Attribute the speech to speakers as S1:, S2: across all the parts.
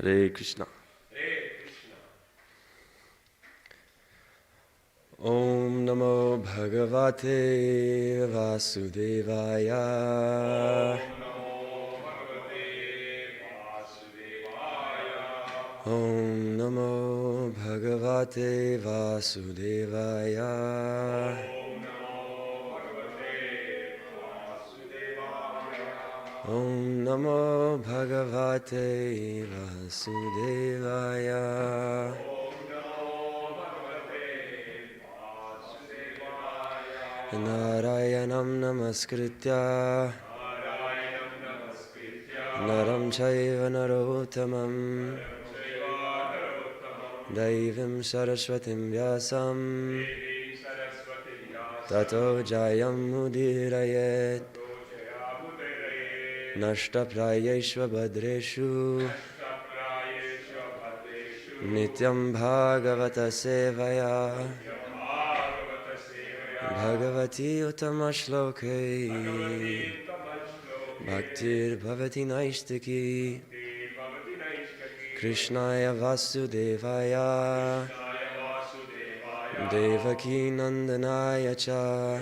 S1: Hare Krishna. Om Namo Bhagavate Vasudevaya. Om Namo Bhagavate Vasudevaya. Om Namo Bhagavate Vasudevaya. Narayanam Namaskritya Naram Chaiva Narottamam Daivim Saraswatim Vyasam Tato Jayam Mudirayet Nashta Prayeshva Bhadreshu Nityam Bhagavata Sevaya Bhagavati Utamashloke Bhaktir Bhavati Naistaki Krishnaya Vasudevaya Devaki Nandanaya Cha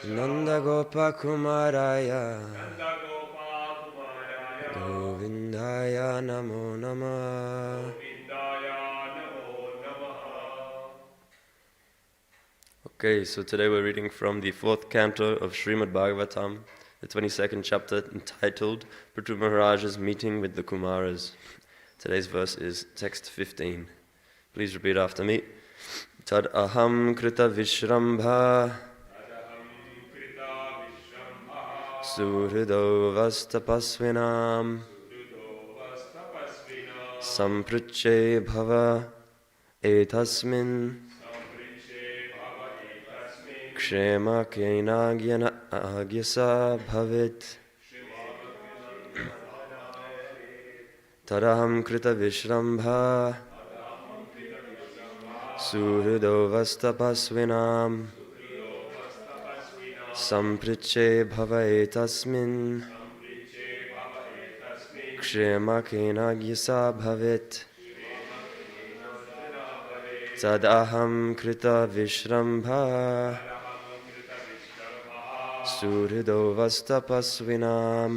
S1: Nanda Gopa Kumaraya Govindaya Namo Namah. Okay, so today we're reading from the 4th canto of Srimad Bhagavatam, the 22nd chapter, entitled Prithu Maharaj's Meeting with the Kumaras. Today's verse is text 15. Please repeat after me. Tad aham krita vishrambha Suhrido vastapasvinam Sampriche bhava etasmin Kshema kenagyana agyasa bhavit Tadaham krita vishrambha Suhrido vastapasvinam Sampriche bhava etasmin Kshema kenagyasa bhavit Tadaham krita vishrambha Suhrido vastapasvinam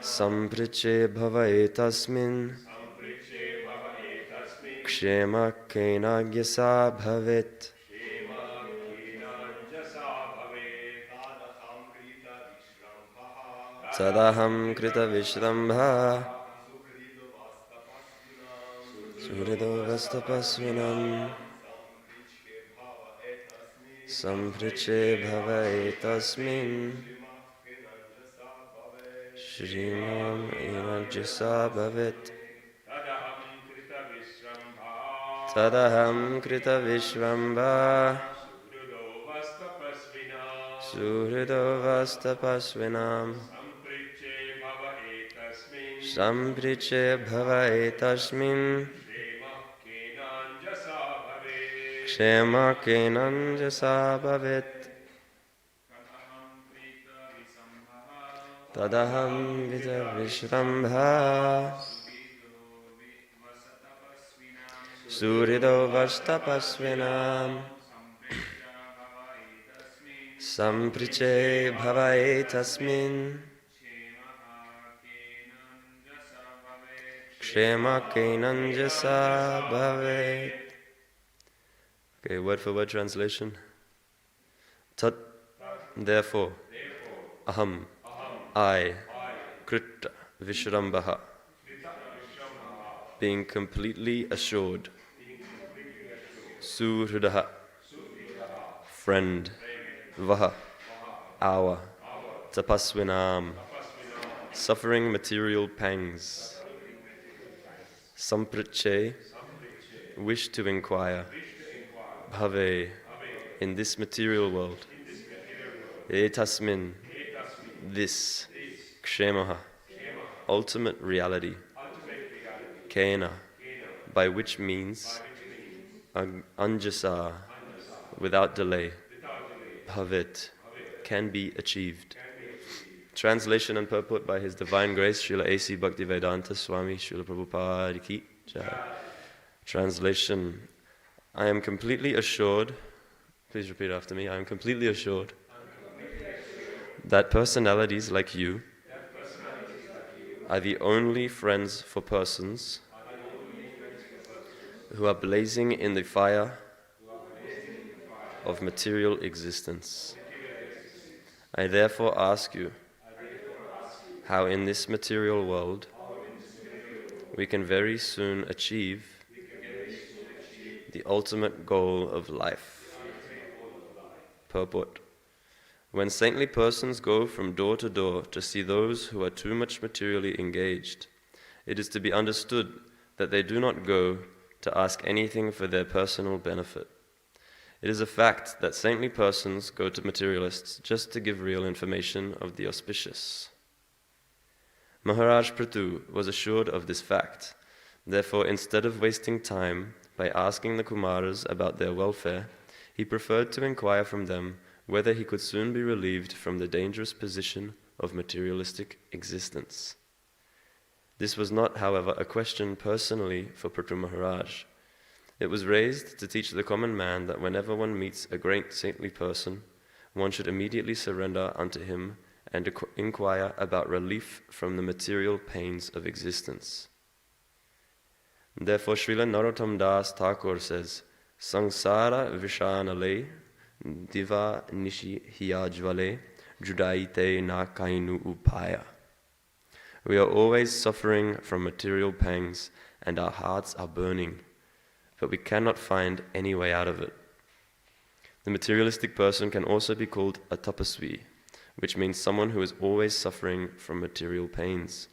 S1: Sampriche bhava etasmin Kshema kenagyasa bhavit Tadaham krita vishrambha Suhrido vastapasvinam Sampriche bhava etasmin Shrimam enajasa bhavit Tadaham krita vishvambha Suhrido vastapasvinam Sampriche bhava etasmin Kshema kenanjasa bhavit Tadaham vita vishrambha Surido vastapasvinam Sampriche bhava etasmin Kshema kenanjasa bhavit. Okay, word for word translation. Tat, therefore, aham, I, krita, vishrambha, being completely assured, suhridaha, friend, vaha, our, tapasvinam, suffering material pangs, sampriche, wish to inquire, bhave, in this material world, etasmin, this, kshemaha, ultimate reality, kena, by which means, anjasa, without delay, bhavit, can be achieved. Translation and purport by His Divine Grace, Srila A.C. Bhaktivedanta Swami, Srila Prabhupada Ki Jai. Translation. I am completely assured, please repeat after me, I am completely assured that personalities like you are the only friends for persons who are blazing in the fire of material existence. I therefore ask you how in this material world we can very soon achieve the ultimate goal of life. Purport. When saintly persons go from door to door to see those who are too much materially engaged, it is to be understood that they do not go to ask anything for their personal benefit. It is a fact that saintly persons go to materialists just to give real information of the auspicious. Maharaj Prithu was assured of this fact. Therefore, instead of wasting time by asking the Kumaras about their welfare, he preferred to inquire from them whether he could soon be relieved from the dangerous position of materialistic existence. This was not, however, a question personally for Prithu Maharaj. It was raised to teach the common man that whenever one meets a great saintly person, one should immediately surrender unto him and inquire about relief from the material pains of existence. Therefore, Srila Narottam Das Thakur says, Sangsara Vishanale Diva Nishi Hiyajvale Judaite Na Kainu Upaya. We are always suffering from material pangs and our hearts are burning, but we cannot find any way out of it. The materialistic person can also be called a tapasvi, which means someone who is always suffering from material pains.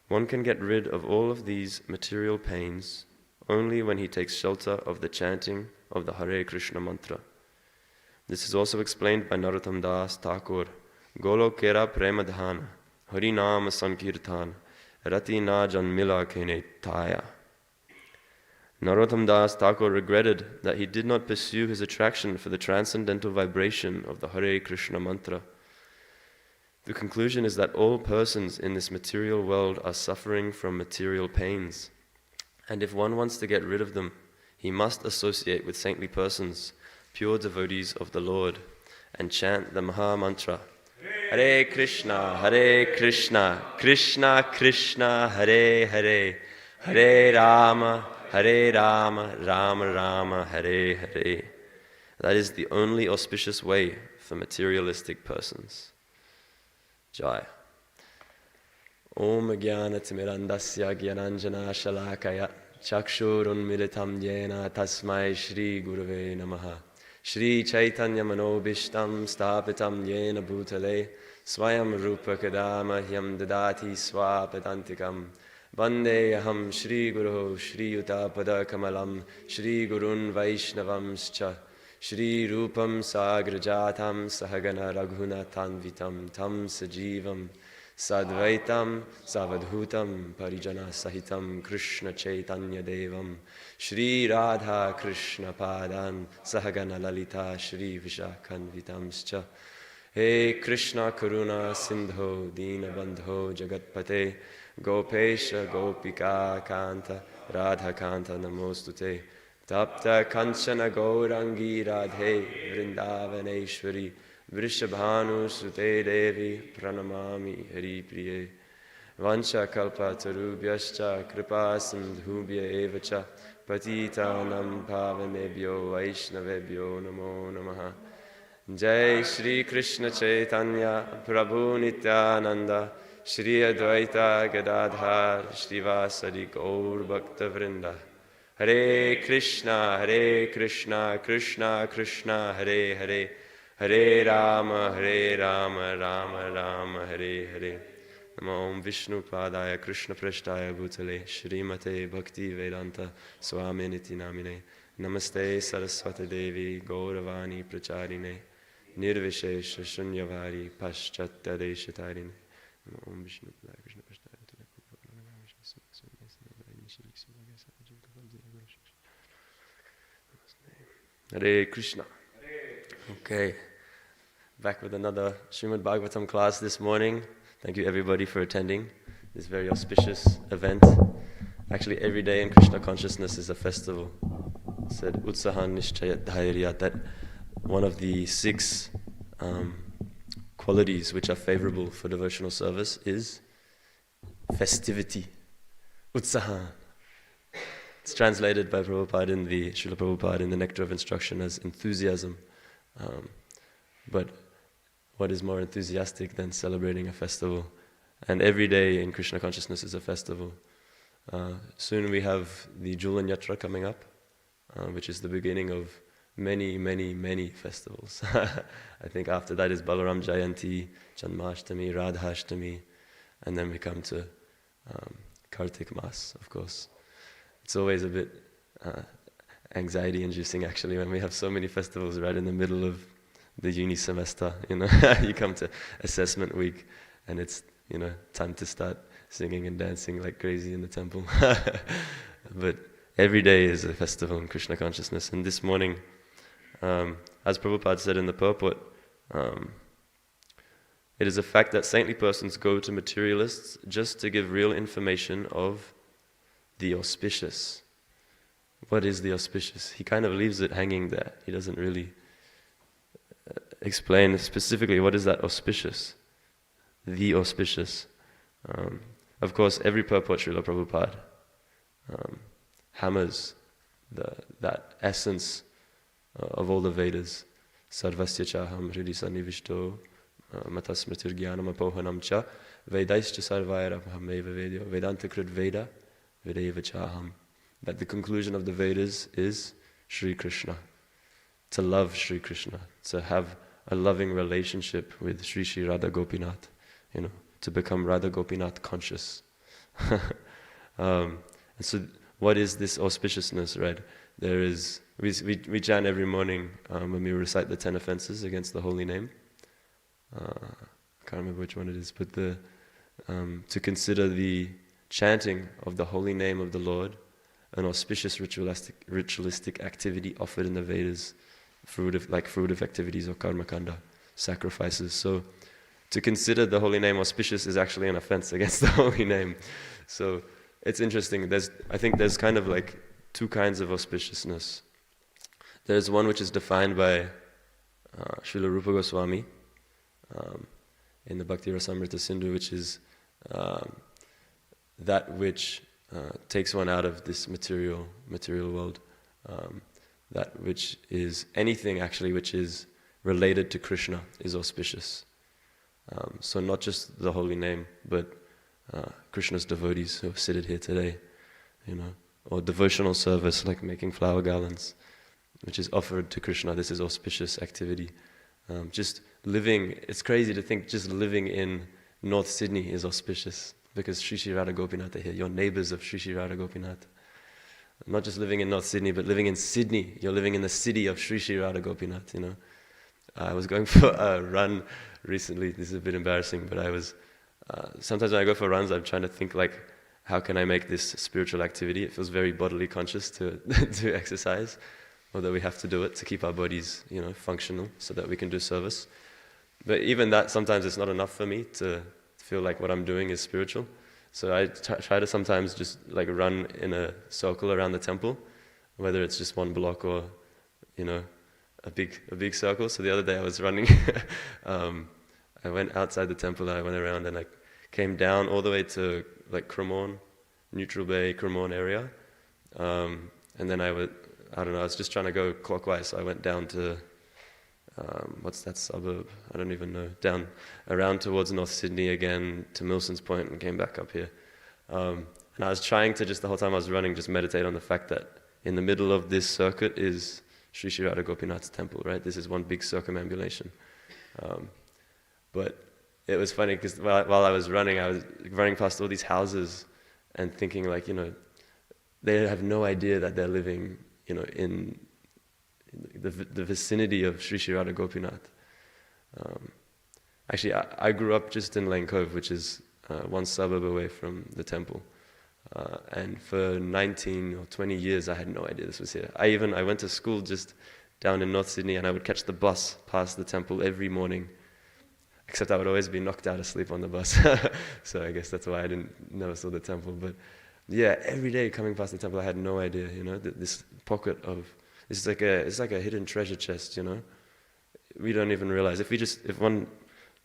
S1: One can get rid of all of these material pains only when he takes shelter of the chanting of the Hare Krishna mantra. This is also explained by Narottam Das Thakur, Golo Kera Premadhana, Harinama Sankirtan, Rati Na Janmila Kene Taya. Narottam Das Thakur regretted that he did not pursue his attraction for the transcendental vibration of the Hare Krishna mantra. The conclusion is that all persons in this material world are suffering from material pains, and if one wants to get rid of them, he must associate with saintly persons, pure devotees of the Lord, and chant the Maha Mantra, Hare Krishna, Krishna Krishna, Hare Hare, Hare Rama, Rama Rama, Hare Hare. That is the only auspicious way for materialistic persons. Jai. Om Jnanatimirandasya Jnananjana Shalakaya Chakshurun Militam Yena Tasmai Shri Gurave Namaha Shri Chaitanya Manobishtam Stapitam Yena Bhutale Swayam Rupa Kadama Hyam Dadati Swapadantikam Vande Aham Shri Guru Shri Utapada Kamalam Shri Gurun Vaishnavamscha Shri Rupam Sagrajatam Sahagana Raghunathan Vitam Tam Sajivam Sadvaitam Savadhutam Parijana Sahitam Krishna Chaitanya Devam Shri Radha Krishna Padan Sahagana Lalita Shri Vishakhan Vitamscha He Krishna Karuna Sindho Dina Bandho Jagatpate Gopesha Gopika Kanta Radha Kanta Namostute Tapta Kanchana Gaurangi Radhe Vrindavaneshwari Vrishabhanu Sute Devi Pranamami Hari Priye Vancha Kalpa Tarubhyascha Kripa Sindhubhya Evacha Patitanam Pavanebhyo Vaishnavebhyo Namo Namaha Jai Shri Krishna Chaitanya Prabhu Nityananda Shri Advaita Gadadhar Srivasadi Gaur Bhakta Vrinda Hare Krishna, Krishna Krishna, Hare Hare, Hare Rama, Rama Rama, Hare Hare. Namo Om Vishnu Padaya Krishna Prashtaya Bhutale Shrimate Bhakti Vedanta Swami Niti Namine Namaste Saraswati Devi Gauravani Pracharine Nirvishesha Shunyavadi Paschatya Deshatarine Namo Om Vishnu Padaya Krishna Prashtaya Hare Krishna. Okay. back with another Srimad Bhagavatam class this morning. Thank you everybody for attending this very auspicious event. Actually, every day in Krishna consciousness is a festival. It said Utsahan Nishchayat Dhairya, that one of the 6 qualities which are favorable for devotional service is festivity. Utsaha. It's translated by Prabhupada Srila Prabhupada in the Nectar of Instruction as enthusiasm. But what is more enthusiastic than celebrating a festival? And every day in Krishna consciousness is a festival. Soon we have the Julan Yatra coming up, which is the beginning of many, many, many festivals. I think after that is Balaram Jayanti, Janmashtami, Radhashtami, and then we come to Kartik Mas, of course. It's always a bit anxiety-inducing actually when we have so many festivals right in the middle of the uni semester. You come to assessment week, and it's time to start singing and dancing like crazy in the temple. But every day is a festival in Krishna consciousness. And this morning, as Prabhupada said in the purport, it is a fact that saintly persons go to materialists just to give real information of the auspicious. What is the auspicious? He kind of leaves it hanging there. He doesn't really explain specifically what is that auspicious. The auspicious. Of course, every purport Srila Prabhupada hammers that essence of all the Vedas. Sarvasya chaham hridi sannivishto matasmritir jnanam apohanam cha vedaischa sarvaira hameva vedyo vedanta krit veda vedeva chaham. That the conclusion of the Vedas is Sri Krishna. To love Sri Krishna, to have a loving relationship with Sri Sri Radha Gopinath, to become Radha Gopinath conscious. And so what is this auspiciousness, right? There is, we chant every morning when we recite the 10 offenses against the holy name. I can't remember which one it is, but to consider the chanting of the holy name of the Lord an auspicious ritualistic activity offered in the Vedas, fruitive activities or karma kanda, sacrifices. So to consider the holy name auspicious is actually an offense against the holy name. So it's interesting. I think there's kind of like 2 kinds of auspiciousness. There's one which is defined by Srila Rupa Goswami in the Bhakti Rasamrita Sindhu, which is that which takes one out of this material world. That which is anything actually which is related to Krishna is auspicious. So not just the holy name, but Krishna's devotees who have seated here today, or devotional service like making flower garlands, which is offered to Krishna. This is auspicious activity. Just living, it's crazy to think just living in North Sydney is auspicious, because Sri Sri Radha Gopinath are here. You're neighbors of Sri Sri Radha Gopinath. Not just living in North Sydney, but living in Sydney. You're living in the city of Sri Sri Radha Gopinath, I was going for a run recently. This is a bit embarrassing, but I was, sometimes when I go for runs, I'm trying to think like, how can I make this spiritual activity? It feels very bodily conscious to to exercise, although we have to do it to keep our bodies, functional so that we can do service. But even that, sometimes it's not enough for me to feel like what I'm doing is spiritual. So I try to sometimes just like run in a circle around the temple, whether it's just 1 block or, a big circle. So the other day I was running, I went outside the temple and I went around and I came down all the way to like Cremorne, Neutral Bay, Cremorne area. And then I was just trying to go clockwise. So I went down to, what's that suburb? I don't even know. Down around towards North Sydney again to Milson's Point and came back up here. And I was trying to just the whole time I was running, just meditate on the fact that in the middle of this circuit is Sri Sri Radha Gopinath's temple, right? This is one big circumambulation. But it was funny because while I was running past all these houses and thinking like, they have no idea that they're living, in the vicinity of Sri Sri Radha Gopinath. Actually, I grew up just in Lane Cove, which is 1 suburb away from the temple. And for 19 or 20 years, I had no idea this was here. I went to school just down in North Sydney, and I would catch the bus past the temple every morning. Except I would always be knocked out asleep on the bus. So I guess that's why I never saw the temple. But yeah, every day coming past the temple, I had no idea, this pocket of, it's like a hidden treasure chest, We don't even realize. If one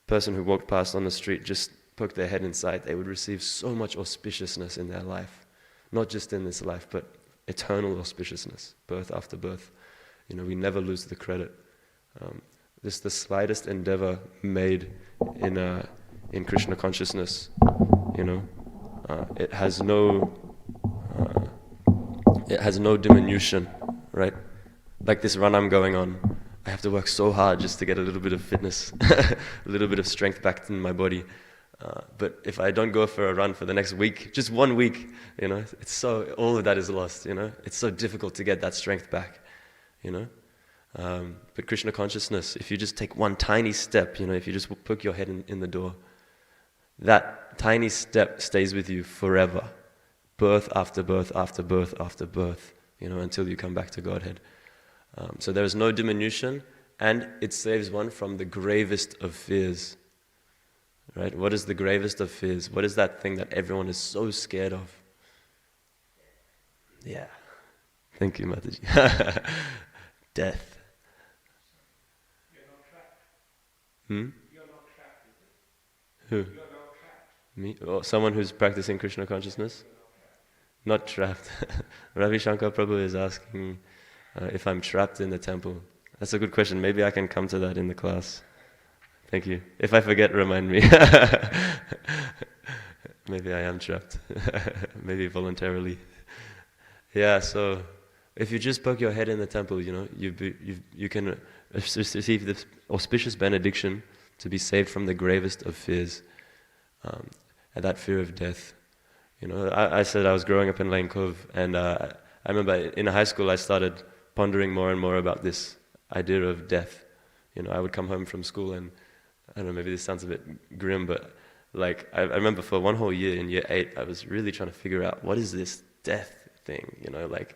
S1: person who walked past on the street just poked their head inside, they would receive so much auspiciousness in their life. Not just in this life, but eternal auspiciousness, birth after birth. We never lose the credit. This the slightest endeavor made in Krishna consciousness. It has no diminution, right? Like this run I'm going on, I have to work so hard just to get a little bit of fitness, a little bit of strength back in my body. But if I don't go for a run for the next week, just 1 week, all of that is lost. It's so difficult to get that strength back. But Krishna consciousness, if you just take one tiny step, if you just poke your head in the door, that tiny step stays with you forever, birth after birth after birth after birth, until you come back to Godhead. So there is no diminution, and it saves one from the gravest of fears. Right? What is the gravest of fears? What is that thing that everyone is so scared of? Yeah. Thank you, Mataji. Death.
S2: You're not trapped.
S1: Hmm?
S2: You're not trapped, is it?
S1: Who?
S2: You're not trapped.
S1: Me? Or someone who's practicing Krishna consciousness? Not trapped. Ravi Shankar Prabhu is asking if I'm trapped in the temple. That's a good question. Maybe I can come to that in the class. Thank you. If I forget, remind me. Maybe I am trapped. Maybe voluntarily. Yeah, so if you just poke your head in the temple, you can receive this auspicious benediction to be saved from the gravest of fears, and that fear of death. I said I was growing up in Lane Cove, and I remember in high school I started pondering more and more about this idea of death. I would come home from school and, I don't know, maybe this sounds a bit grim, but like I remember for one whole year, in year 8, I was really trying to figure out, what is this death thing? Like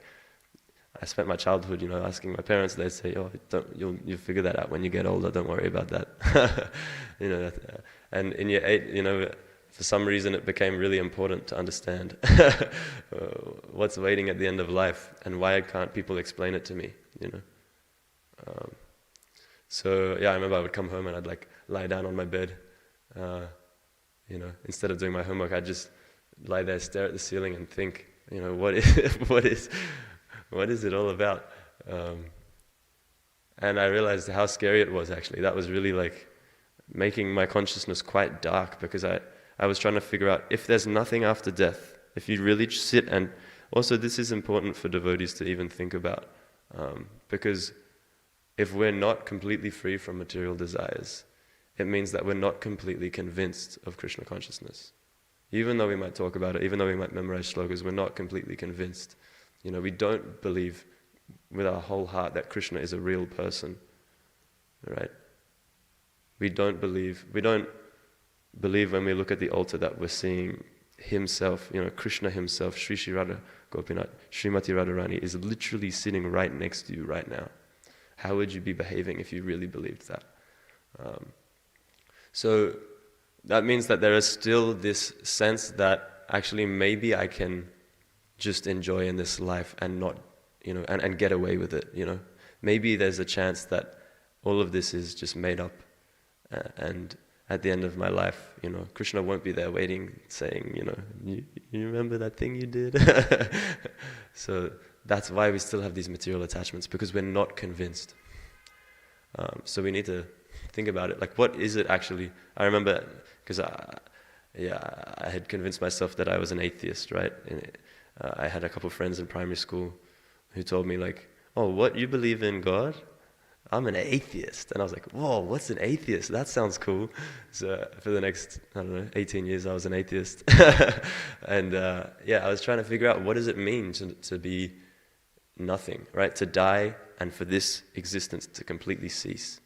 S1: I spent my childhood, asking my parents. They'd say, "Oh, you'll figure that out when you get older. Don't worry about that." And in year 8, for some reason, it became really important to understand what's waiting at the end of life, and why can't people explain it to me? So yeah, I remember I would come home and I'd like lie down on my bed. Instead of doing my homework, I'd just lie there, stare at the ceiling, and think, what is it all about? And I realized how scary it was, actually. That was really like making my consciousness quite dark, because I was trying to figure out, if there's nothing after death, if you really just sit, and also this is important for devotees to even think about, because if we're not completely free from material desires, it means that we're not completely convinced of Krishna consciousness. Even though we might talk about it, even though we might memorize shlokas, we're not completely convinced. We don't believe with our whole heart that Krishna is a real person, right? We don't believe when we look at the altar that we're seeing himself, Krishna himself, Sri Sri Radha Gopinath, Srimati Radharani is literally sitting right next to you right now. How would you be behaving if you really believed that? So that means that there is still this sense that actually maybe I can just enjoy in this life and not, and get away with it, Maybe there's a chance that all of this is just made up, and at the end of my life, Krishna won't be there waiting, saying, you remember that thing you did? So that's why we still have these material attachments, because we're not convinced. So we need to think about it. Like, what is it actually? I remember, because I had convinced myself that I was an atheist, right? And I had a couple of friends in primary school who told me, like, "Oh, what, you believe in God? I'm an atheist." And I was like, "Whoa, what's an atheist? That sounds cool." So for the next, 18 years, I was an atheist. And I was trying to figure out, what does it mean to be nothing, right? To die, and for this existence to completely cease.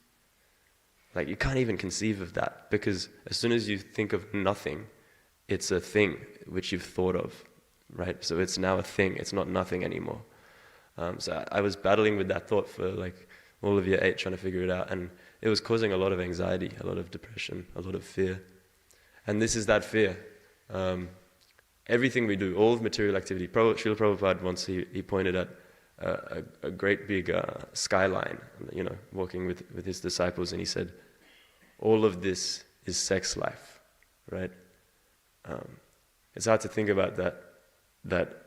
S1: Like, you can't even conceive of that, because as soon as you think of nothing, it's a thing which you've thought of, right? So it's now a thing, it's not nothing anymore. So I was battling with that thought for like all of year 8 trying to figure it out, and it was causing a lot of anxiety, a lot of depression, a lot of fear. And this is that fear. Everything we do, all of material activity. Srila Prabhupada once he pointed at a great big skyline, walking with his disciples, and he said, all of this is sex life, right? It's hard to think about that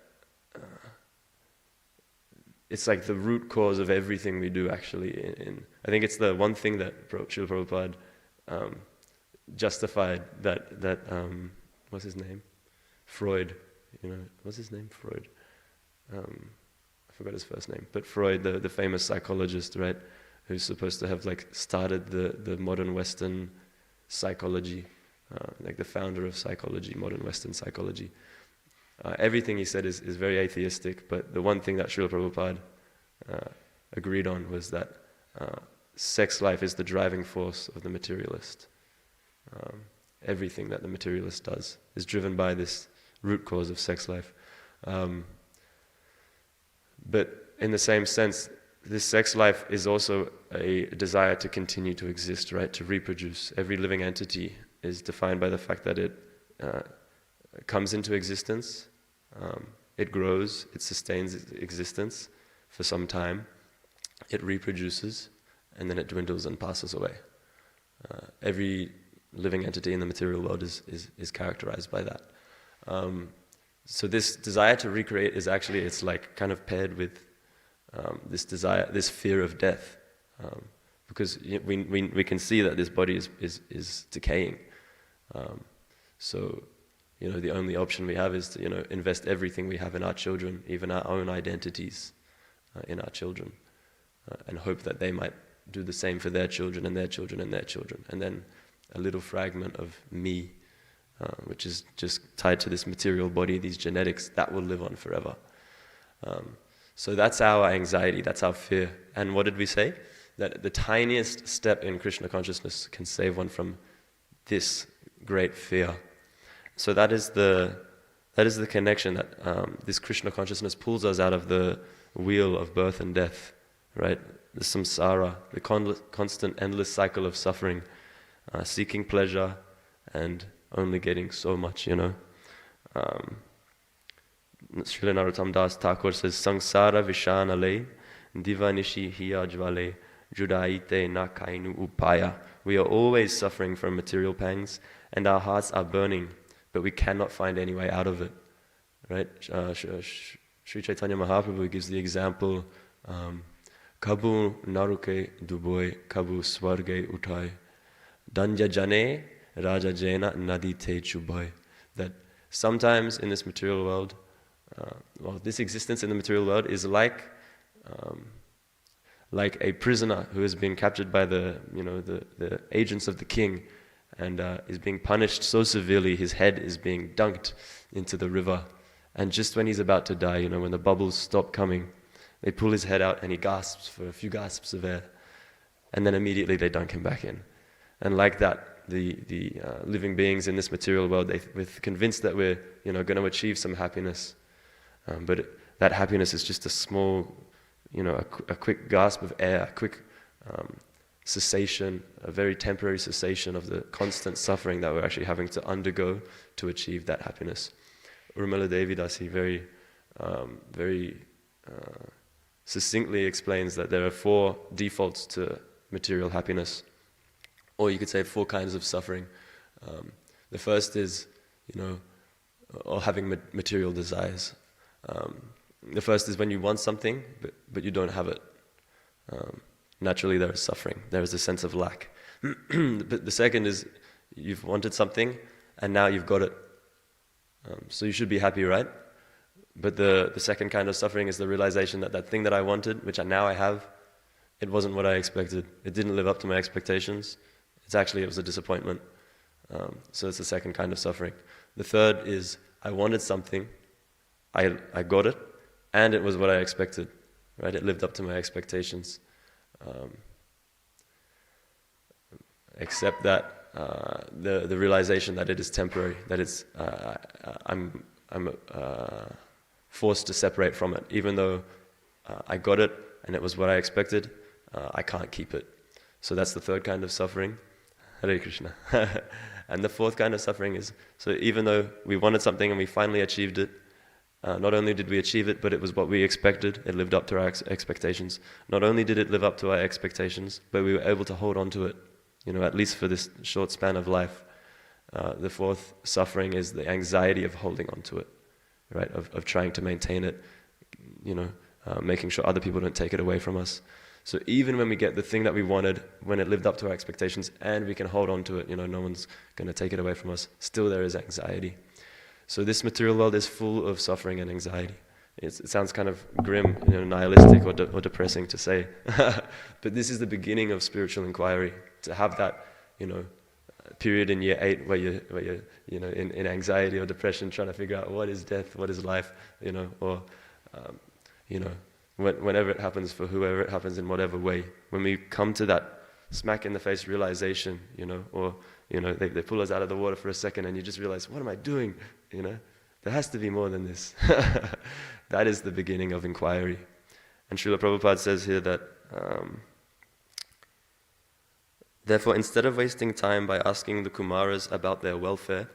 S1: it's like the root cause of everything we do, actually. I think it's the one thing that Srila Prabhupada justified that what's his name? Freud. What's his name? Freud. I forgot his first name. But Freud, the famous psychologist, right? Who's supposed to have started the modern Western psychology, the founder of psychology, modern Western psychology. Everything he said is very atheistic, but the one thing that Srila Prabhupada agreed on was that sex life is the driving force of the materialist. Everything that the materialist does is driven by this root cause of sex life. But in the same sense, this sex life is also a desire to continue to exist, right? To reproduce. Every living entity is defined by the fact that it comes into existence, it grows, it sustains its existence for some time, it reproduces, and then it dwindles and passes away. Every living entity in the material world is characterized by that. So this desire to recreate is actually, it's kind of paired with this desire, this fear of death, because we can see that this body is decaying. So the only option we have is to invest everything we have in our children, even our own identities in our children, and hope that they might do the same for their children and their children and their children, and then a little fragment of me, which is just tied to this material body, these genetics, that will live on forever. So that's our anxiety, that's our fear. And what did we say? That the tiniest step in Krishna consciousness can save one from this great fear. So that is the connection that this Krishna consciousness pulls us out of the wheel of birth and death, right? The samsara, the constant, endless cycle of suffering, seeking pleasure and only getting so much, Srila Narottam Das Thakur says, Sangsara vishanale, divanishi hiyajvale, judaite na kainu upaya. We are always suffering from material pangs, and our hearts are burning, but we cannot find any way out of it. Right? Sri Chaitanya Mahaprabhu gives the example, Kabu naruke duboy, kabu swarge utai, danja jane, raja jena nadi te chuboy. That sometimes in this material world, this existence in the material world is like a prisoner who has been captured by the agents of the king, and is being punished so severely, his head is being dunked into the river. And just when he's about to die, when the bubbles stop coming, they pull his head out and he gasps for a few gasps of air, and then immediately they dunk him back in. And like that, the living beings in this material world, we're convinced that we're going to achieve some happiness, but that happiness is just a small, a quick gasp of air, a quick cessation, a very temporary cessation of the constant suffering that we're actually having to undergo to achieve that happiness. Urmila Devidasi very succinctly explains that there are 4 defaults to material happiness, or you could say 4 kinds of suffering. The first is, or having material desires. The first is when you want something, but you don't have it. Naturally there is suffering, there is a sense of lack. But the second is, you've wanted something, and now you've got it. So you should be happy, right? But the second kind of suffering is the realization that that thing that I wanted, which now I have, it wasn't what I expected. It didn't live up to my expectations. It was a disappointment. So it's the second kind of suffering. The third is, I wanted something, I got it, and it was what I expected, right? It lived up to my expectations. Except that the realization that it is temporary, that it's I'm forced to separate from it, even though I got it and it was what I expected. I can't keep it. So that's the third kind of suffering. Hare Krishna. And the fourth kind of suffering is, so even though we wanted something and we finally achieved it, not only did we achieve it, but it was what we expected. It lived up to our expectations. Not only did it live up to our expectations, but we were able to hold on to it, at least for this short span of life. The fourth suffering is the anxiety of holding on to it, right? Of trying to maintain it, making sure other people don't take it away from us. So even when we get the thing that we wanted, when it lived up to our expectations, and we can hold on to it, no one's going to take it away from us, still there is anxiety. So this material world is full of suffering and anxiety. It sounds kind of grim, nihilistic or depressing to say, but this is the beginning of spiritual inquiry. To have that, period in year 8 where you're in anxiety or depression, trying to figure out what is death, what is life, or whenever it happens for whoever it happens in whatever way. When we come to that smack in the face realization, or they pull us out of the water for a second and you just realize, what am I doing? There has to be more than this. That is the beginning of inquiry. And Srila Prabhupada says here that therefore, instead of wasting time by asking the Kumaras about their welfare,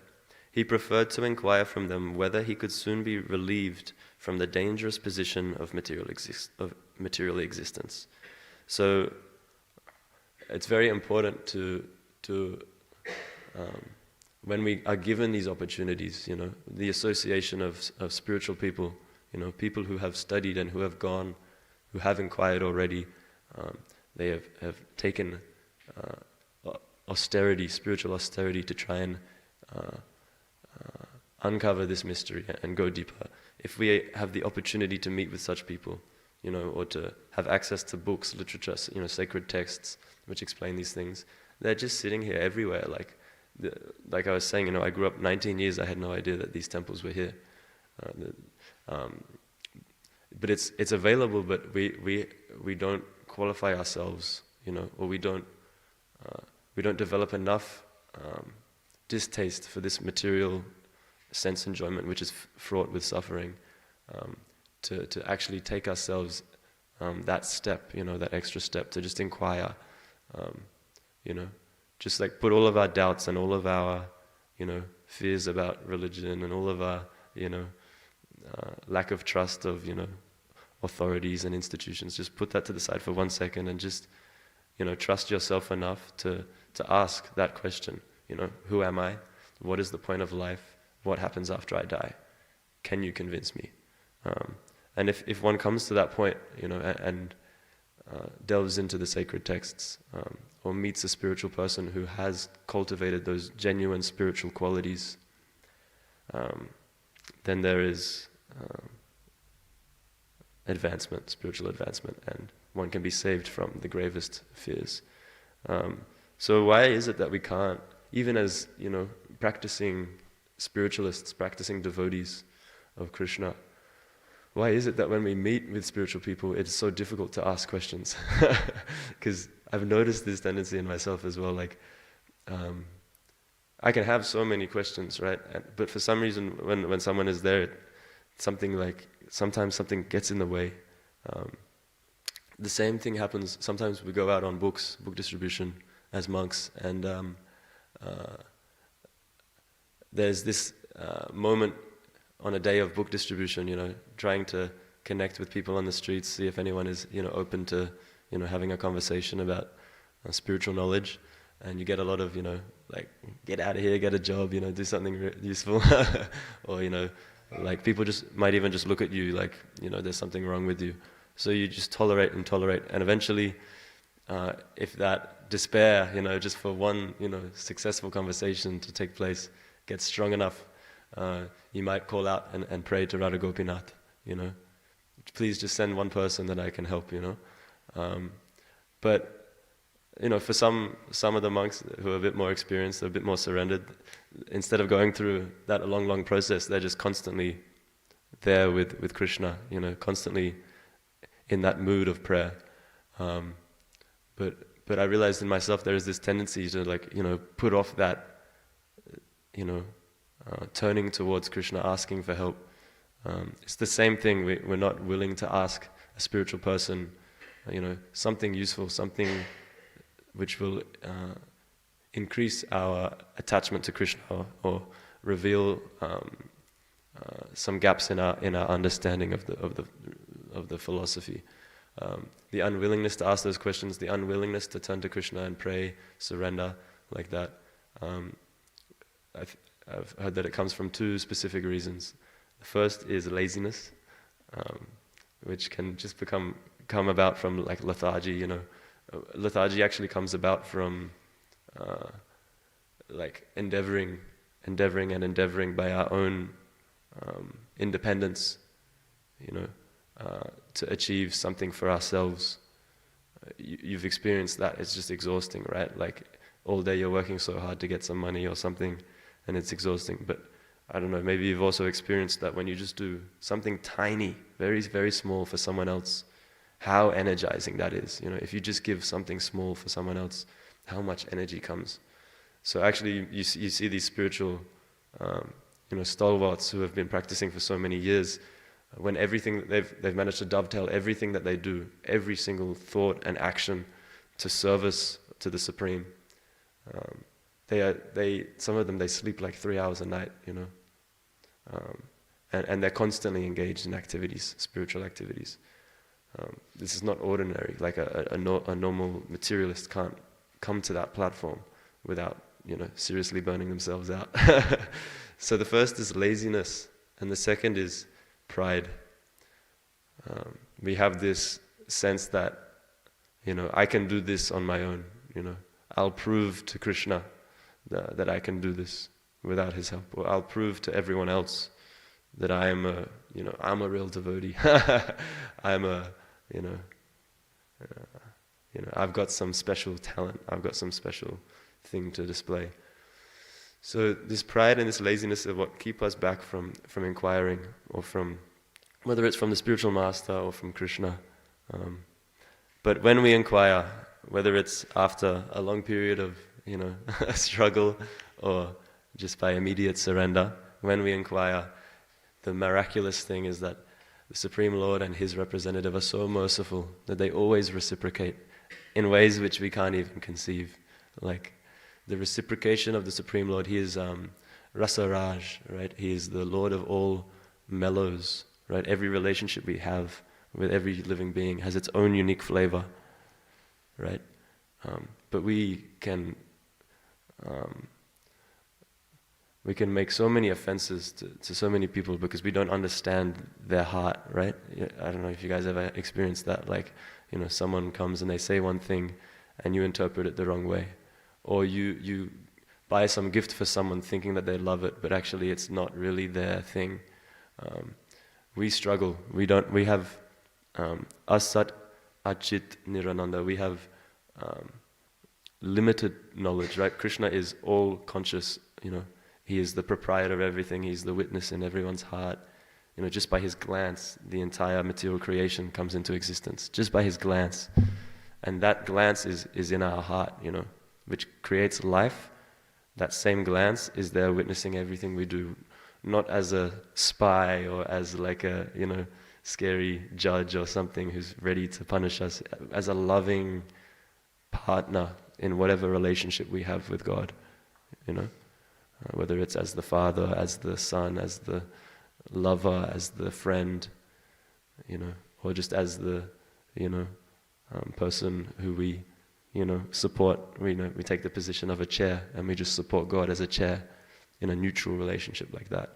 S1: he preferred to inquire from them whether he could soon be relieved from the dangerous position of material existence. So it's very important to when we are given these opportunities, the association of spiritual people, people who have studied and who have gone, who have inquired already, they have taken austerity, spiritual austerity, to try and uncover this mystery and go deeper. If we have the opportunity to meet with such people, or to have access to books, literature, sacred texts which explain these things, they're just sitting here everywhere. Like I was saying, I grew up 19 years, I had no idea that these temples were here. But it's available, but we don't qualify ourselves, or we don't develop enough distaste for this material sense enjoyment, which is fraught with suffering, to actually take ourselves that step, that extra step, to just inquire, just like put all of our doubts and all of our, fears about religion and all of our, lack of trust of, authorities and institutions, just put that to the side for 1 second and just, trust yourself enough to ask that question, who am I? What is the point of life? What happens after I die? Can you convince me? And if one comes to that point, and delves into the sacred texts, or meets a spiritual person who has cultivated those genuine spiritual qualities, then there is advancement, spiritual advancement, and one can be saved from the gravest fears. So why is it that we can't, even as, practicing spiritualists, practicing devotees of Krishna, why is it that when we meet with spiritual people, it's so difficult to ask questions? Because I've noticed this tendency in myself as well. I can have so many questions, right? But for some reason, when someone is there, sometimes something gets in the way. The same thing happens. Sometimes we go out on book distribution as monks, and there's this moment on a day of book distribution, trying to connect with people on the streets, see if anyone is, open to, having a conversation about spiritual knowledge. And you get a lot of, get out of here, get a job, do something useful. Or, people might even just look at you like, there's something wrong with you. So you just tolerate. And eventually, if that despair, just for one, successful conversation to take place gets strong enough, you might call out and pray to Radha Gopinath, please just send one person that I can help, But, for some of the monks who are a bit more experienced, a bit more surrendered, instead of going through that long process, they're just constantly there with Krishna, constantly in that mood of prayer. But I realized in myself there is this tendency to put off that, turning towards Krishna, asking for help. It's the same thing. We're not willing to ask a spiritual person something useful, something which will increase our attachment to Krishna, or reveal some gaps in our understanding of the philosophy. The unwillingness to ask those questions, the unwillingness to turn to Krishna and pray, surrender, like that. I've heard that it comes from two specific reasons. The first is laziness, which can just come about from like lethargy. Lethargy actually comes about from like endeavoring by our own independence, to achieve something for ourselves. You've experienced that. It's just exhausting, right? Like all day you're working so hard to get some money or something, and it's exhausting. But I don't know, maybe you've also experienced that when you just do something tiny, very, very small for someone else, how energizing that is. If you just give something small for someone else, how much energy comes. So actually you see these spiritual stalwarts who have been practicing for so many years, when everything they've managed to dovetail everything that they do, every single thought and action, to service to the Supreme. Some of them, they sleep like 3 hours a night, and they're constantly engaged in activities, spiritual activities. This is not ordinary. Like a normal materialist can't come to that platform without seriously burning themselves out. So the first is laziness, and the second is pride. We have this sense that I can do this on my own. I'll prove to Krishna that I can do this without his help, or I'll prove to everyone else that I am I'm a real devotee. I'm I've got some special talent. I've got some special thing to display. So this pride and this laziness are what keep us back from inquiring, or from, whether it's from the spiritual master or from Krishna. But when we inquire, whether it's after a long period of a struggle, or just by immediate surrender, when we inquire, the miraculous thing is that the Supreme Lord and His representative are so merciful that they always reciprocate in ways which we can't even conceive. Like the reciprocation of the Supreme Lord, He is Rasa Raj, right? He is the Lord of all mellows, right? Every relationship we have with every living being has its own unique flavor, right? But we can make so many offenses to so many people because we don't understand their heart, right? I don't know if you guys ever experienced that, like, someone comes and they say one thing and you interpret it the wrong way. Or you buy some gift for someone thinking that they love it, but actually it's not really their thing. We struggle. We have Asat, Achit, Nirananda. We have limited knowledge, right? Krishna is all conscious, He is the proprietor of everything. He's the witness in everyone's heart. Just by His glance, the entire material creation comes into existence. Just by His glance. And that glance is in our heart, which creates life. That same glance is there witnessing everything we do, not as a spy or as like a, scary judge or something who's ready to punish us, as a loving partner in whatever relationship we have with God, whether it's as the father, as the son, as the lover, as the friend, or just as the, person who we, support. We take the position of a chair and we just support God as a chair in a neutral relationship like that.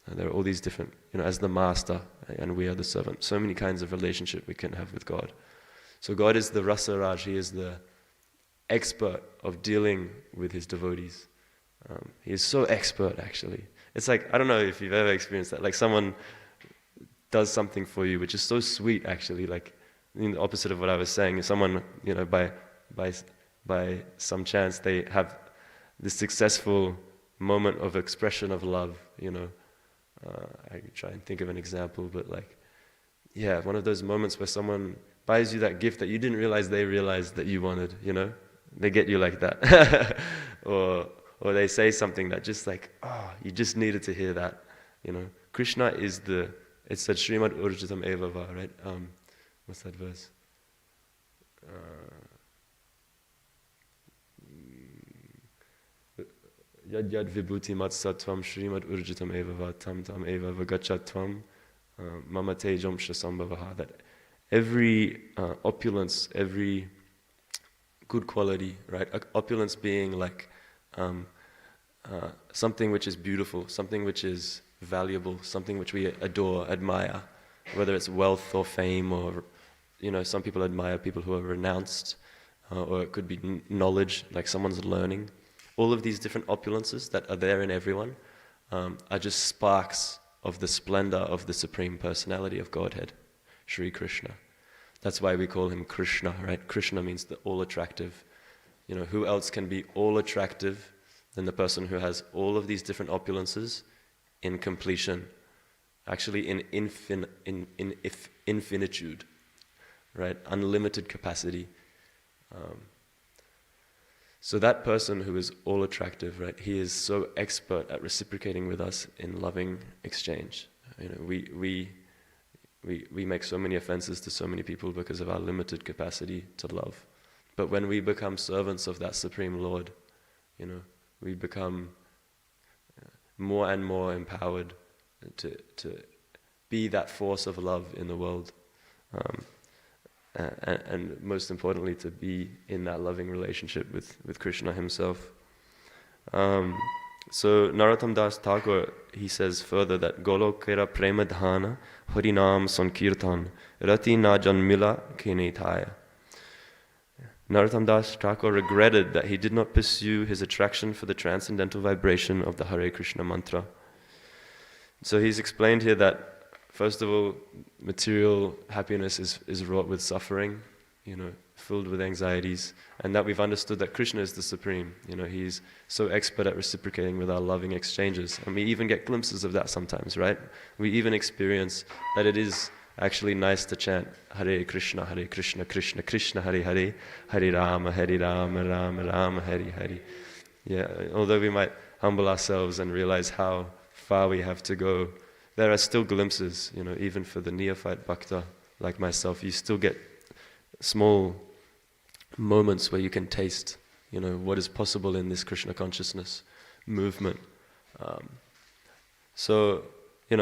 S1: And there are all these different, as the master and we are the servant. So many kinds of relationship we can have with God. So God is the Rasa Raj. He is the expert of dealing with His devotees. He is so expert, actually. It's like, I don't know if you've ever experienced that, like someone does something for you which is so sweet, actually, like the opposite of what I was saying. If someone, by some chance, they have this successful moment of expression of love, I could try and think of an example, but one of those moments where someone buys you that gift that you didn't realize they realized that you wanted, they get you like that. Or they say something that just like, you just needed to hear that, Krishna is it's that Srimad Urjitam Eva Va, right? What's that verse? Yad yad vibhuti matsatvam shrimad urjitam eva va tam tam eva vagachatvam mama tejam shasambhavaha. That every opulence, every good quality, right? Opulence being like something which is beautiful, something which is valuable, something which we adore, admire, whether it's wealth or fame, or some people admire people who are renounced, or it could be knowledge, like someone's learning. All of these different opulences that are there in everyone are just sparks of the splendor of the Supreme Personality of Godhead, Sri Krishna. That's why we call him Krishna, right? Krishna means the all-attractive. Who else can be all-attractive than the person who has all of these different opulences in completion, actually in infinitude, right? Unlimited capacity. So that person who is all attractive, right? He is so expert at reciprocating with us in loving exchange. We make so many offenses to so many people because of our limited capacity to love. But when we become servants of that Supreme Lord, we become more and more empowered to be that force of love in the world. And most importantly, to be in that loving relationship with Krishna himself. So Narottam Das Thakur, he says further that Golokera Premadhana Harinam Sankirtan Rati na Janmila Kenethaya. Narottam Das Thakur regretted that he did not pursue his attraction for the transcendental vibration of the Hare Krishna mantra. So he's explained here that first of all, material happiness is wrought with suffering, filled with anxieties, and that we've understood that Krishna is the Supreme. He's so expert at reciprocating with our loving exchanges, and we even get glimpses of that sometimes, right? We even experience that it is actually nice to chant Hare Krishna, Krishna Krishna, Hare Hare, Hare Rama, Rama Rama, Hare Hare. Yeah, although we might humble ourselves and realize how far we have to go, there are still glimpses, even for the neophyte bhakta like myself. You still get small moments where you can taste, what is possible in this Krishna consciousness movement. So,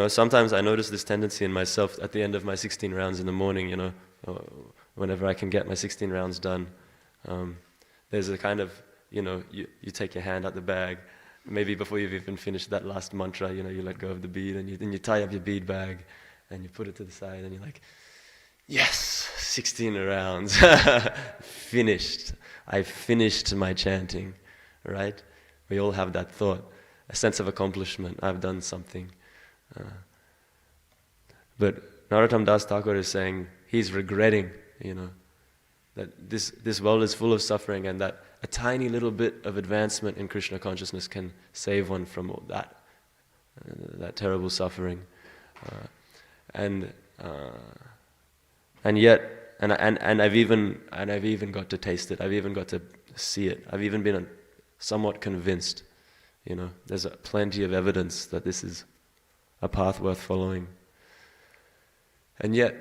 S1: sometimes I notice this tendency in myself at the end of my 16 rounds in the morning, whenever I can get my 16 rounds done. There's a kind of, you take your hand out the bag. Maybe before you've even finished that last mantra, you let go of the bead, and you tie up your bead bag, and you put it to the side, and you're like, yes, 16 rounds, finished. I finished my chanting, right? We all have that thought, a sense of accomplishment. I've done something. But Narottam Das Thakur is saying he's regretting, that this world is full of suffering, and that a tiny little bit of advancement in Krishna consciousness can save one from all that terrible suffering, and yet I've even got to taste it. I've even got to see it. I've even been somewhat convinced. There's plenty of evidence that this is a path worth following. And yet,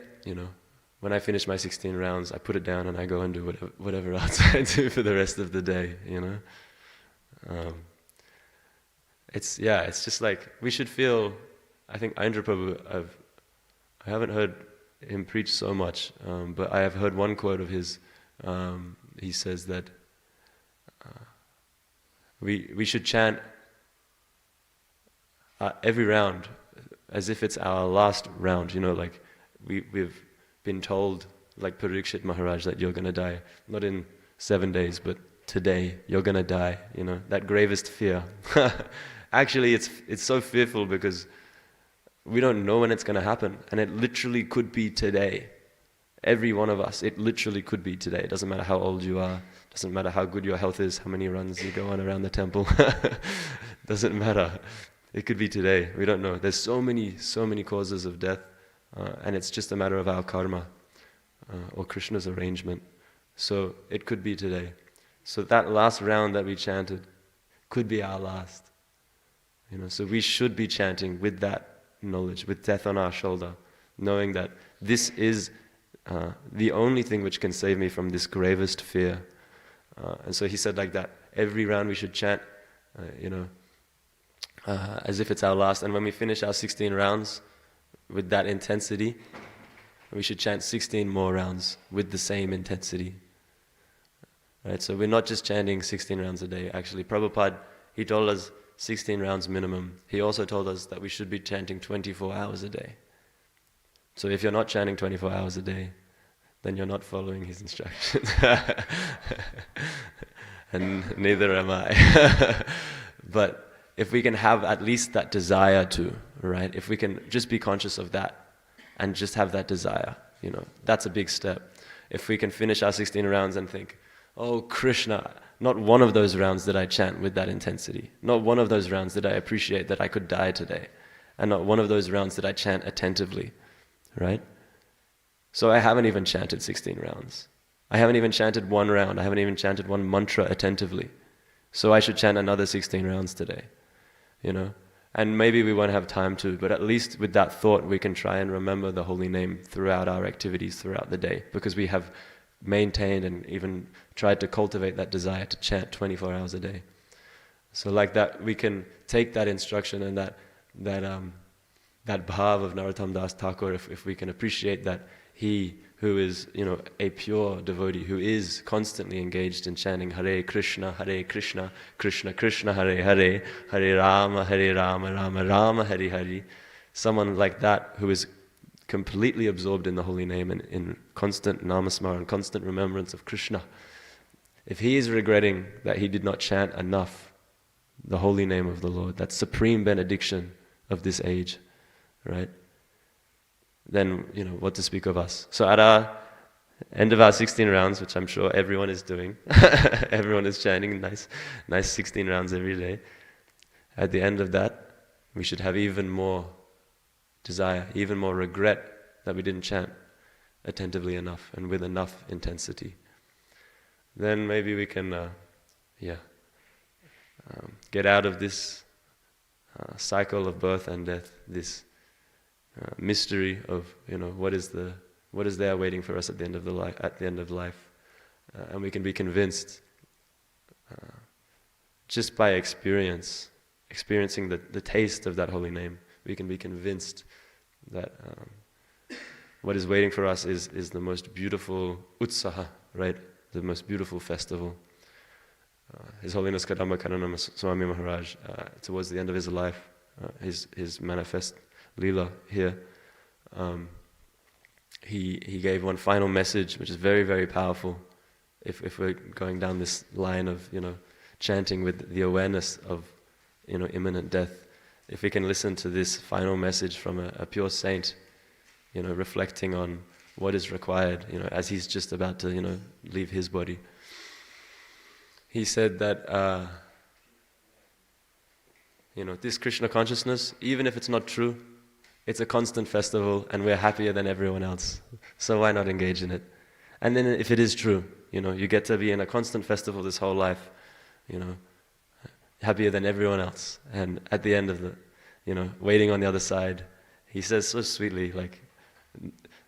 S1: when I finish my 16 rounds, I put it down and I go and do whatever else I do for the rest of the day, It's just like, we should feel, I think Indra Prabhu, I haven't heard him preach so much, but I have heard one quote of his. He says that we should chant every round as if it's our last round, like we've been told, like Parikshit Maharaj, that you're going to die, not in 7 days, but today, you're going to die, that gravest fear. Actually, it's so fearful because we don't know when it's going to happen, and it literally could be today. Every one of us, it literally could be today. It doesn't matter how old you are, doesn't matter how good your health is, how many runs you go on around the temple. Doesn't matter. It could be today. We don't know. There's so many causes of death. And it's just a matter of our karma or Krishna's arrangement. So it could be today. So that last round that we chanted could be our last. So we should be chanting with that knowledge, with death on our shoulder, knowing that this is the only thing which can save me from this gravest fear. And so he said like that, every round we should chant, as if it's our last. And when we finish our 16 rounds with that intensity, we should chant 16 more rounds with the same intensity. Right? So we're not just chanting 16 rounds a day. Actually, Prabhupada, he told us 16 rounds minimum. He also told us that we should be chanting 24 hours a day. So if you're not chanting 24 hours a day, then you're not following his instructions. And neither am I. But if we can have at least that desire to, right? If we can just be conscious of that and just have that desire, that's a big step. If we can finish our 16 rounds and think, oh Krishna, not one of those rounds did I chant with that intensity. Not one of those rounds did I appreciate that I could die today. And not one of those rounds did I chant attentively, right? So I haven't even chanted 16 rounds. I haven't even chanted one round. I haven't even chanted one mantra attentively. So I should chant another 16 rounds today, And maybe we won't have time to, but at least with that thought we can try and remember the holy name throughout our activities throughout the day, because we have maintained and even tried to cultivate that desire to chant 24 hours a day. So like that, we can take that instruction and that bhav of Narottam Das Thakur, if we can appreciate that he who is, a pure devotee, who is constantly engaged in chanting Hare Krishna, Krishna Krishna, Hare Hare, Hare Rama, Rama Rama, Hare Hare. Someone like that who is completely absorbed in the holy name and in constant namasmara, constant remembrance of Krishna. If he is regretting that he did not chant enough the holy name of the Lord, that supreme benediction of this age, right? Then, what to speak of us. So at our end of our 16 rounds, which I'm sure everyone is doing, everyone is chanting nice 16 rounds every day. At the end of that, we should have even more desire, even more regret that we didn't chant attentively enough and with enough intensity. Then maybe we can, get out of this cycle of birth and death, this mystery of what is there waiting for us at the end of life, and we can be convinced just by experiencing the taste of that holy name. We can be convinced that what is waiting for us is the most beautiful utsaha, right? The most beautiful festival. His Holiness Kadamba Kanana Swami Maharaj, towards the end of his life, his manifest Leela here, he gave one final message which is very, very powerful if we're going down this line of chanting with the awareness of imminent death. If we can listen to this final message from a pure saint, reflecting on what is required, as he's just about to leave his body. He said that this Krishna consciousness, even if it's not true, it's a constant festival and we're happier than everyone else. So why not engage in it? And then if it is true, you get to be in a constant festival this whole life, happier than everyone else. And at the end of the, waiting on the other side, he says so sweetly, like,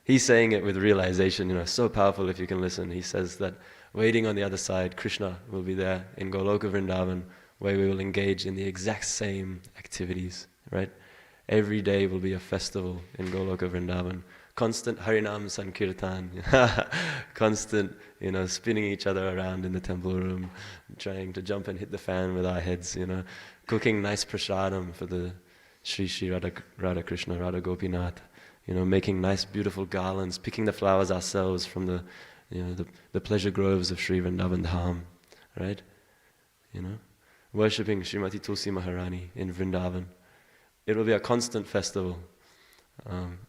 S1: he's saying it with realization, so powerful if you can listen. He says that waiting on the other side, Krishna will be there in Goloka Vrindavan, where we will engage in the exact same activities, right? Every day will be a festival in Goloka Vrindavan. Constant Harinam Sankirtan, constant, spinning each other around in the temple room, trying to jump and hit the fan with our heads, cooking nice prasadam for the Shri Radha Krishna, Radha Gopinath, making nice beautiful garlands, picking the flowers ourselves from the pleasure groves of Sri Vrindavan Dham, right? Worshipping Srimati Tulsi Maharani in Vrindavan. It will be a constant festival.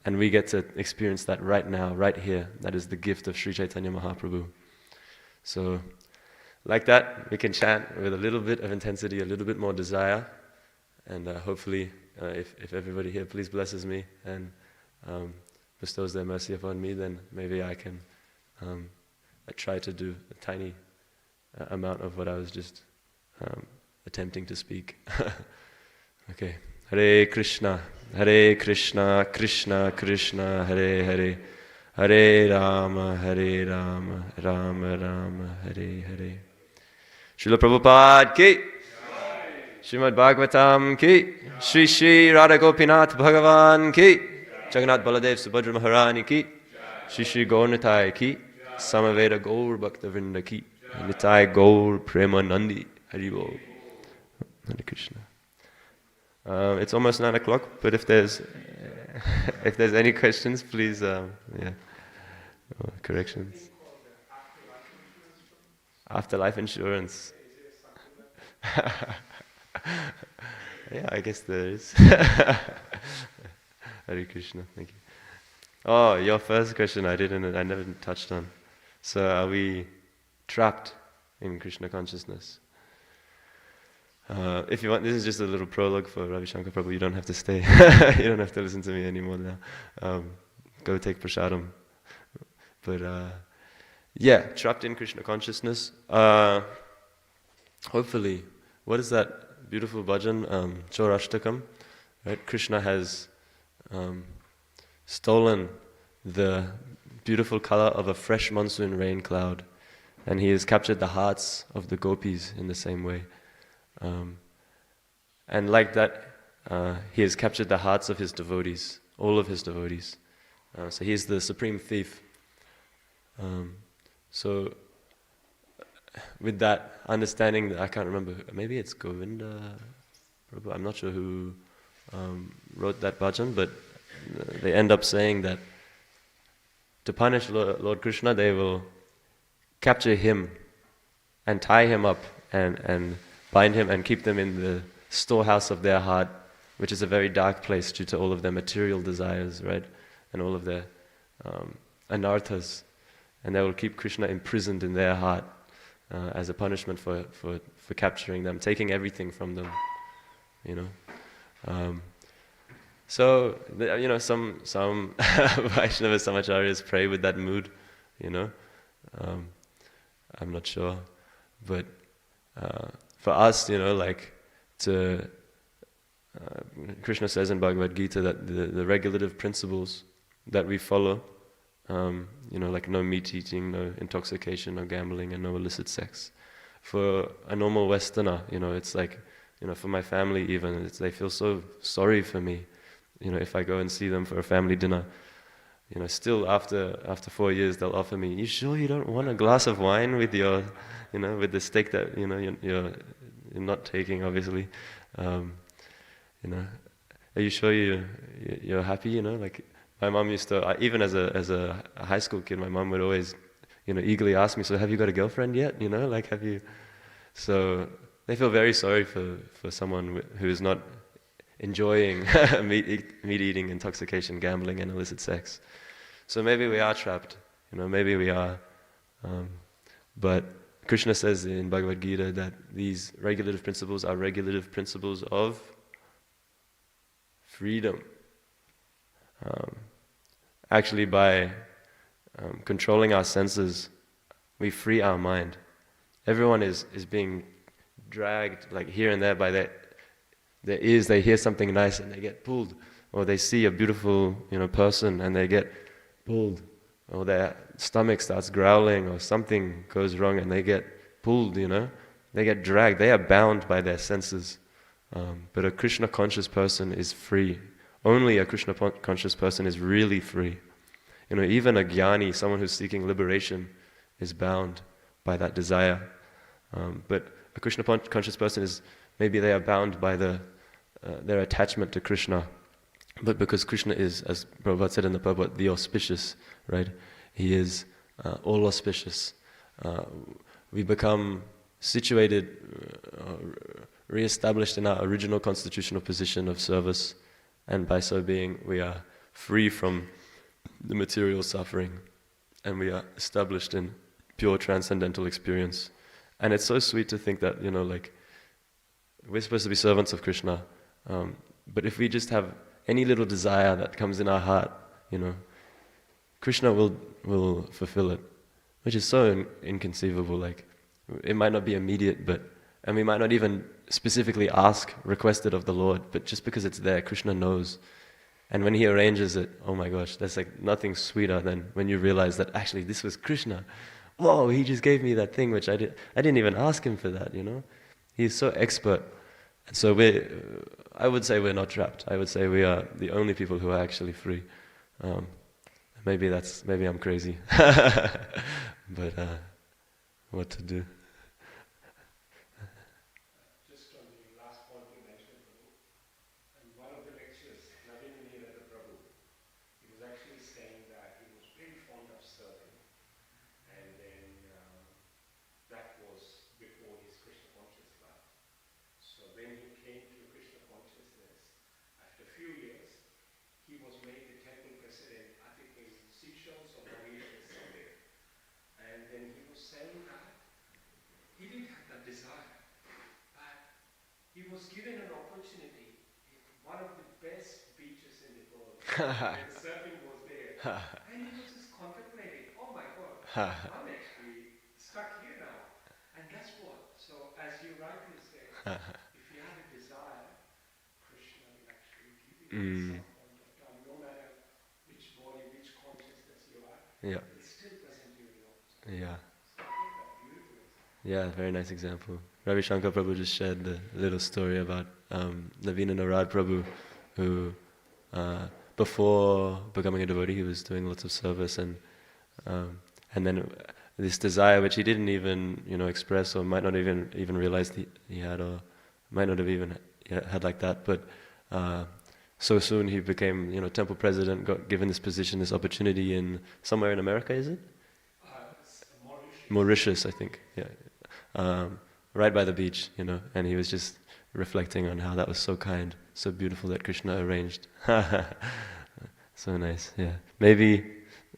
S1: And we get to experience that right now, right here. That is the gift of Sri Chaitanya Mahaprabhu. So, like that, we can chant with a little bit of intensity, a little bit more desire. And hopefully, if everybody here please blesses me and bestows their mercy upon me, then maybe I can try to do a tiny amount of what I was just attempting to speak. Okay. Hare Krishna, Krishna Krishna, Hare Hare, Hare Rama, Rama Rama, Hare Hare. Srila Prabhupada ki, Srimad Bhagavatam ki, Shri Shri Radha Gopinath Bhagavan ki, Jagannath Baladev Subhadra Maharani ki, Shri Shri Gaurnitai ki, Samaveda Gaur Bhakta Vrinda ki, Nitai Gaur Premanandi, Hari Bol. Hare Krishna. It's almost 9 o'clock, but if there's any questions, please, corrections. Afterlife insurance. Yeah, I guess there is. Hare Krishna, thank you. Oh, your first question I never touched on. So are we trapped in Krishna consciousness? If you want, this is just a little prologue for Ravi Shankar Prabhu. You don't have to stay. You don't have to listen to me anymore now. Go take prasadam. But trapped in Krishna consciousness. Hopefully, what is that beautiful bhajan? Chaurashtakam. Right? Krishna has stolen the beautiful color of a fresh monsoon rain cloud, and he has captured the hearts of the gopis in the same way. And like that, he has captured the hearts of his devotees, all of his devotees. So he is the supreme thief. So with that understanding, I can't remember, maybe it's Govinda Prabhu, I'm not sure who wrote that bhajan, but they end up saying that to punish Lord Krishna, they will capture him and tie him up and bind him and keep them in the storehouse of their heart, which is a very dark place due to all of their material desires, right? And all of their anarthas. And they will keep Krishna imprisoned in their heart as a punishment for capturing them, taking everything from them, you know. So, some Vaishnava Samacharyas pray with that mood, you know. I'm not sure. But for us, you know, like Krishna says in Bhagavad Gita that the regulative principles that we follow, like no meat eating, no intoxication, no gambling, and no illicit sex. For a normal Westerner, you know, it's like, you know, for my family even, they feel so sorry for me, you know, if I go and see them for a family dinner. You know, still after 4 years, they'll offer me, "You sure you don't want a glass of wine with your, you know, with the steak that, you know, you're not taking, obviously. You know, are you sure you're happy?" You know, like my mom used to, even as a high school kid, my mom would always, you know, eagerly ask me, "So have you got a girlfriend yet? You know, like have you?" So they feel very sorry for someone who is not enjoying meat eating, intoxication, gambling, and illicit sex. So maybe we are trapped, you know, maybe we are. But Krishna says in Bhagavad Gita that these regulative principles are regulative principles of freedom. Actually, by controlling our senses, we free our mind. Everyone is being dragged like here and there by their ears. They hear something nice and they get pulled, or they see a beautiful, you know, person and they get pulled, or their stomach starts growling, or something goes wrong and they get pulled. You know, they get dragged. They are bound by their senses. But a Krishna conscious person is free. Only a Krishna conscious person is really free. You know, even a jnani, someone who's seeking liberation, is bound by that desire. But a Krishna conscious person is, maybe they are bound by their attachment to Krishna. But because Krishna is, as Prabhupada said in the Prabhupada, the auspicious, right? He is all auspicious. We become situated, re-established in our original constitutional position of service, and by so being, we are free from the material suffering, and we are established in pure transcendental experience. And it's so sweet to think that, you know, like, we're supposed to be servants of Krishna, but if we just have any little desire that comes in our heart, you know, Krishna will fulfill it, which is so inconceivable. Like, it might not be immediate, and we might not even specifically request it of the Lord, but just because it's there, Krishna knows. And when he arranges it, oh my gosh, that's like nothing sweeter than when you realize that actually this was Krishna. Whoa, he just gave me that thing which I didn't even ask him for that, you know? He's so expert. And so I would say we're not trapped. I would say we are the only people who are actually free. Um, maybe I'm crazy. But what to do?
S2: Just on the last point you mentioned, Prabhu, and one of the lectures, Naveen Prabhu, he was actually saying that he was very fond of surfing, and then that was before his Krishna conscious life. So when he came to Krishna consciousness, after a few years, he was made the temple president, I think in Seychelles or Mauritius somewhere. And then he was saying that he didn't have that desire, but he was given an opportunity in one of the best beaches in the world, and surfing was there. And he was just contemplating, oh my God, I'm actually stuck here now. And guess what? So as you rightly said, if you have a desire, Krishna will actually give you at some point of time, no matter which body, which consciousness you are,
S1: Yeah.
S2: he'll still present you in your.
S1: Yeah.
S2: So I think that beautiful example.
S1: Yeah, very nice example. Ravi Shankar Prabhu just shared the little story about Navina Narad Prabhu, who before becoming a devotee, he was doing lots of service, and then this desire which he didn't even express, or might not even realize he had, or might not have even had like that, but so soon he became temple president, got given this position, this opportunity in somewhere in America, is it?
S2: It's Mauritius.
S1: Mauritius, I think. Yeah, right by the beach, and he was just reflecting on how that was so kind, so beautiful that Krishna arranged. So nice. Yeah, maybe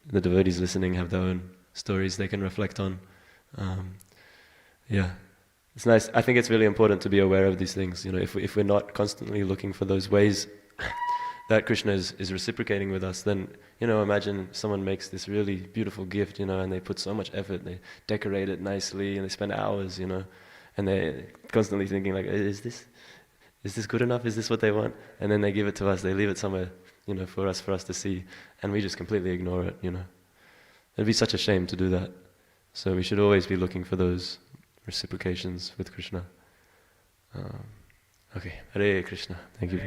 S1: the devotees listening have their own stories they can reflect on. Yeah, it's nice. I think it's really important to be aware of these things. If we're not constantly looking for those ways that Krishna is reciprocating with us, then imagine someone makes this really beautiful gift, and they put so much effort, they decorate it nicely, and they spend hours, and they're constantly thinking like, is this good enough? Is this what they want? And then they give it to us, they leave it somewhere, for us to see, and we just completely ignore it. It'd be such a shame to do that. So we should always be looking for those reciprocations with Krishna. Okay, Hare Krishna. Thank you.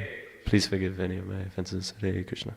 S1: Please forgive any of my offenses. Hare Krishna.